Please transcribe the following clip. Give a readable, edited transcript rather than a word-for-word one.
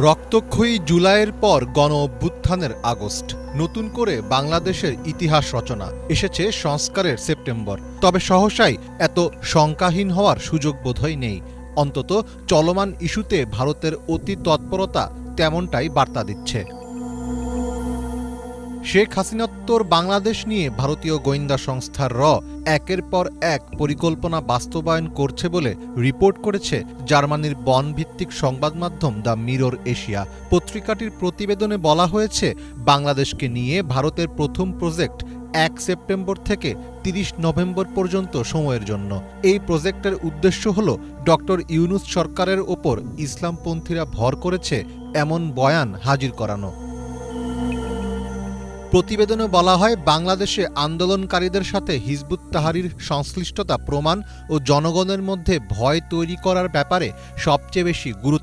রক্তক্ষয়ী জুলাইয়ের পর গণ অভ্যুত্থানের আগস্ট, নতুন করে বাংলাদেশের ইতিহাস রচনা, এসেছে সংস্কারের সেপ্টেম্বর। তবে সহসাই এত শঙ্কাহীন হওয়ার সুযোগ বোধহয় নেই। অন্তত চলমান ইস্যুতে ভারতের অতি তৎপরতা তেমনটাই বার্তা দিচ্ছে। শেখ হাসিনোত্তর বাংলাদেশ নিয়ে ভারতীয় গোয়েন্দা সংস্থার একের পর এক পরিকল্পনা বাস্তবায়ন করছে বলে রিপোর্ট করেছে জার্মানির বন ভিত্তিক সংবাদ মাধ্যম দ্য মিরর এশিয়া। পত্রিকাটির প্রতিবেদনে বলা হয়েছে, বাংলাদেশকে নিয়ে ভারতের প্রথম প্রজেক্ট ১ সেপ্টেম্বর থেকে ৩০ নভেম্বর পর্যন্ত সময়ের জন্য। এই প্রজেক্টের উদ্দেশ্য হল ডক্টর ইউনূস সরকারের ওপর ইসলামপন্থীরা ভর করেছে এমন বয়ান হাজির করানো। প্রতিবেদনে বলা হয়, বাংলাদেশে আন্দোলনকারীদের সাথে হিজবুত তাহরির সংশ্লিষ্টতা প্রমাণ ও জনগণের মধ্যে ভয় তৈরি করার ব্যাপারে সবচেয়ে বেশি গুরুত্ব